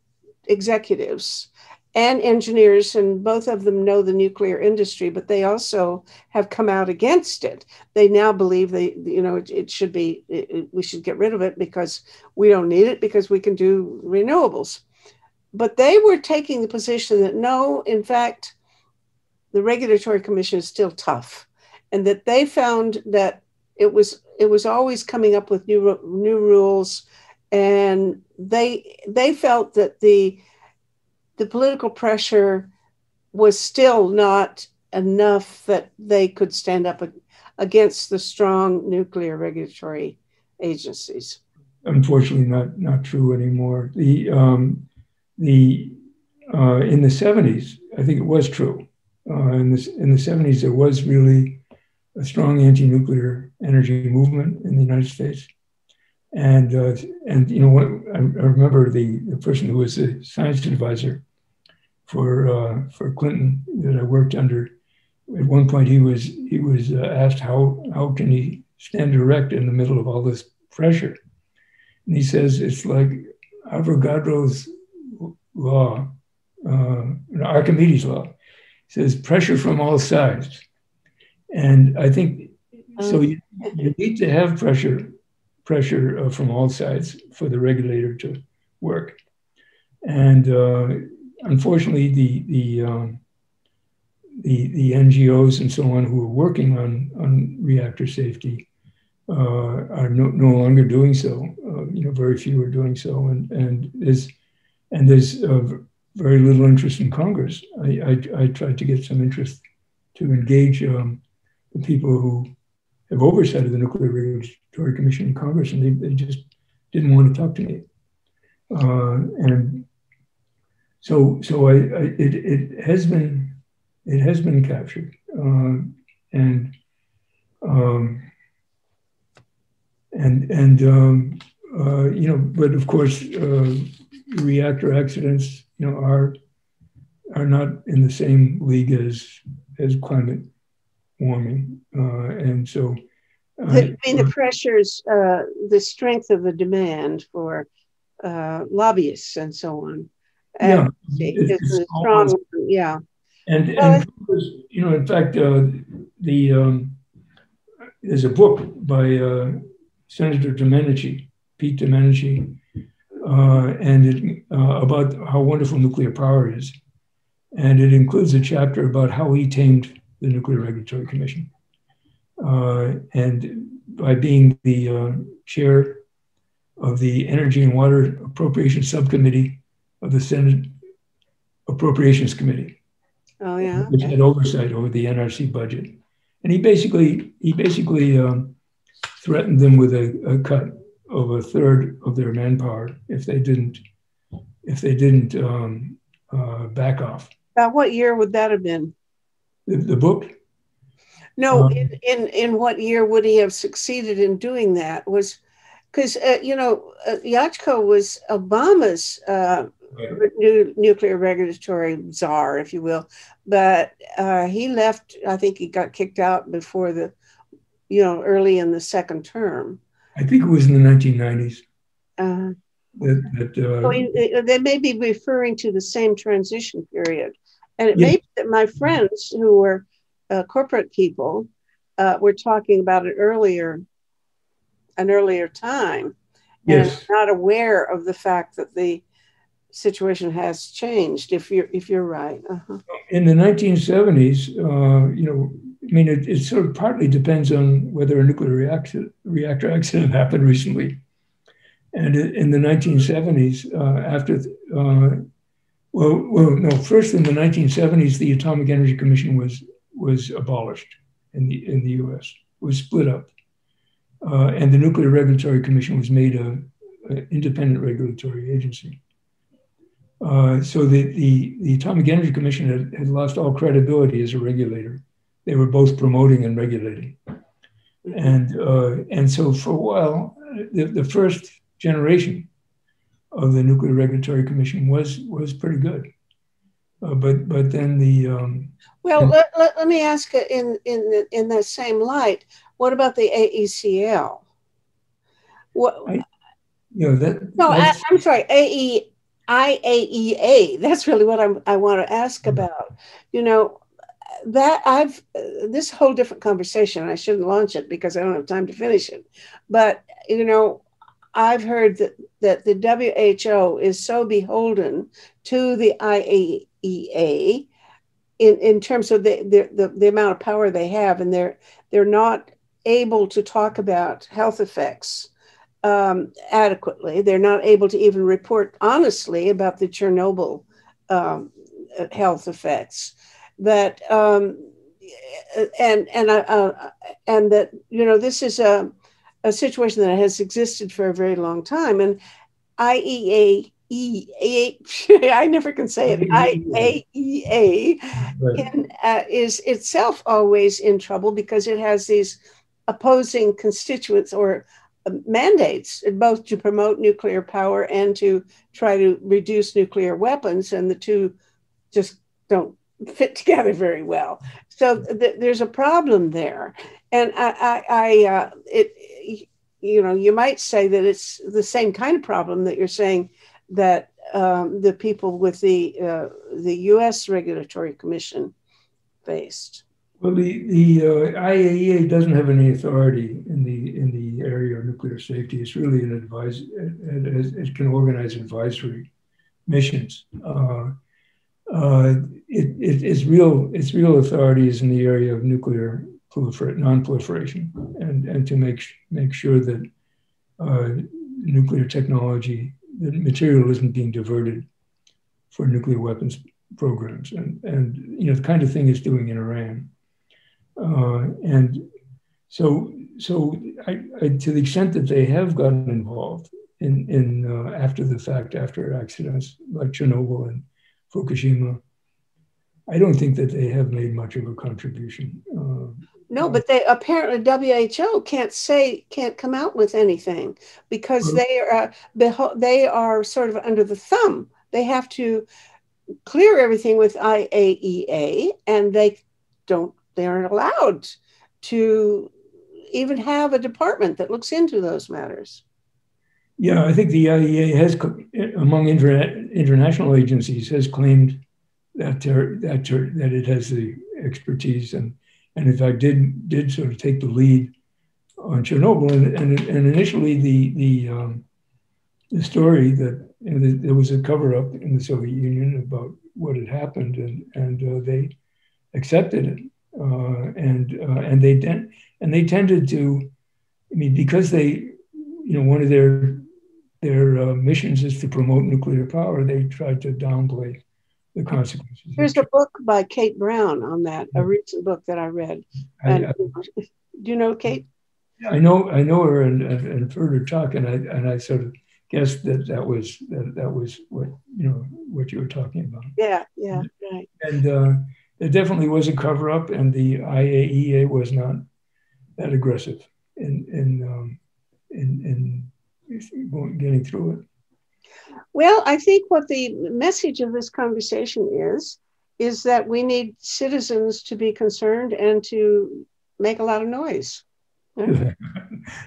executives and engineers, and both of them know the nuclear industry, but they also have come out against it. They now believe it should be, we should get rid of it because we don't need it, because we can do renewables. But they were taking the position that no, in fact, the Regulatory Commission is still tough, and that they found that it was always coming up with new rules, and they felt that the political pressure was still not enough that they could stand up against the strong nuclear regulatory agencies. Unfortunately, not true anymore. In the 70s, I think it was true. In the 70s, there was really a strong anti-nuclear energy movement in the United States. And I remember the person who was the science advisor for Clinton that I worked under. At one point, he was asked how can he stand erect in the middle of all this pressure, and he says it's like Avogadro's law, Archimedes' law. He says pressure from all sides, and I think so. You need to have pressure from all sides for the regulator to work. And unfortunately, the NGOs and so on who are working on reactor safety are no longer doing so. Very few are doing so, and there's very little interest in Congress. I tried to get some interest to engage the people who have oversight of the Nuclear Regulatory Commission in Congress, and they just didn't want to talk to me. And so it has been captured, but of course reactor accidents are not in the same league as climate warming, and so the pressures, the strength of the demand for lobbyists and so on. It's strong, yeah. And in fact, there's a book by Senator Pete Domenici, and about how wonderful nuclear power is, and it includes a chapter about how he tamed the Nuclear Regulatory Commission, and by being the chair of the Energy and Water Appropriations Subcommittee of the Senate Appropriations Committee. Oh yeah, which had oversight over the NRC budget, and he basically threatened them with a cut of a third of their manpower if they didn't back off. About what year would that have been? The book? No, in what year would he have succeeded in doing that? Was because Yachko was Obama's nuclear regulatory czar, if you will, but he left. I think he got kicked out before early in the second term. I think it was in the 1990s. They may be referring to the same transition period, and it may be that my friends who were corporate people were talking about an earlier time, and not aware of the fact that the situation has changed. If you're right, in the 1970s, it sort of partly depends on whether a nuclear reactor accident happened recently. And in the 1970s, first in the 1970s, the Atomic Energy Commission was abolished in the U.S. It was split up, and the Nuclear Regulatory Commission was made an independent regulatory agency. So the Atomic Energy Commission had lost all credibility as a regulator. They were both promoting and regulating, and so for a while, the first generation of the Nuclear Regulatory Commission was pretty good, but then the let me ask in the same light. What about the AECL? I'm sorry, IAEA. That's really what I want to ask about. You know, that this whole different conversation. I shouldn't launch it because I don't have time to finish it. But you know, I've heard that the WHO is so beholden to the IAEA in terms of the amount of power they have, and they're not able to talk about health effects adequately. They're not able to even report honestly about the Chernobyl health effects. That and that, you know, this is a situation that has existed for a very long time. And IAEA, I never can say it, IAEA is itself always in trouble because it has these opposing constituents or mandates, both to promote nuclear power and to try to reduce nuclear weapons, and the two just don't fit together very well. So there's a problem there, and you know, you might say that it's the same kind of problem that you're saying that the people with the U.S. Regulatory Commission faced. Well, the IAEA doesn't have any authority in the area of nuclear safety. It's really an it can organize advisory missions. Its real authority is in the area of nuclear non-proliferation, and to make sure that nuclear technology, the material isn't being diverted for nuclear weapons programs, and you know, the kind of thing it's doing in Iran. And so to the extent that they have gotten involved in after the fact, after accidents like Chernobyl and Fukushima, I don't think that they have made much of a contribution. No, but they apparently WHO can't come out with anything because they are sort of under the thumb. They have to clear everything with IAEA, and they aren't allowed to even have a department that looks into those matters. Yeah, I think the IAEA has, among international agencies, has claimed that it has the expertise and in fact did sort of take the lead on Chernobyl. And initially the story that there was a cover up in the Soviet Union about what had happened, and they accepted it, and they tended to, I mean, because they, you know, one of their missions is to promote nuclear power, they tried to downplay the consequences. There's a book by Kate Brown on that, a recent book that I read. And do you know Kate? I know her and heard her talk, and I sort of guessed that was what, you know, what you were talking about. Yeah, right. And there definitely was a cover up, and the IAEA was not that aggressive in getting through it. Well, I think what the message of this conversation is that we need citizens to be concerned and to make a lot of noise.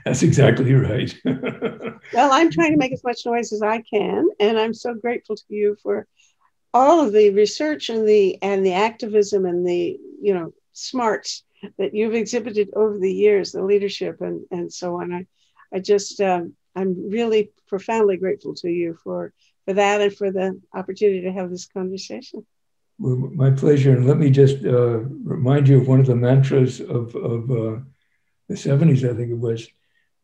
That's exactly right. Well, I'm trying to make as much noise as I can, and I'm so grateful to you for all of the research and the activism and the, you know, smarts that you've exhibited over the years, the leadership and so on. I just I'm really profoundly grateful to you for that and for the opportunity to have this conversation. Well, my pleasure. And let me just remind you of one of the mantras of the 70s, I think it was: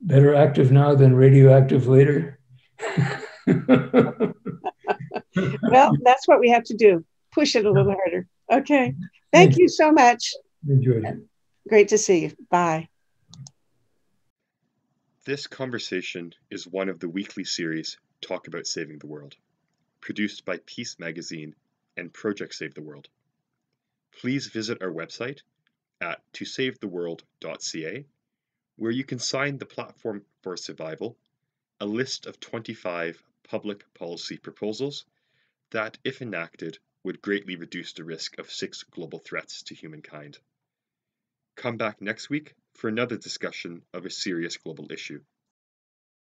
better active now than radioactive later. Well, that's what we have to do. Push it a little harder. Okay. Thank you so much. Enjoyed it. Great to see you. Bye. This conversation is one of the weekly series Talk About Saving the World, produced by Peace Magazine and Project Save the World. Please visit our website at tosavetheworld.ca, where you can sign the Platform for Survival, a list of 25 public policy proposals that, if enacted, would greatly reduce the risk of 6 global threats to humankind. Come back next week for another discussion of a serious global issue.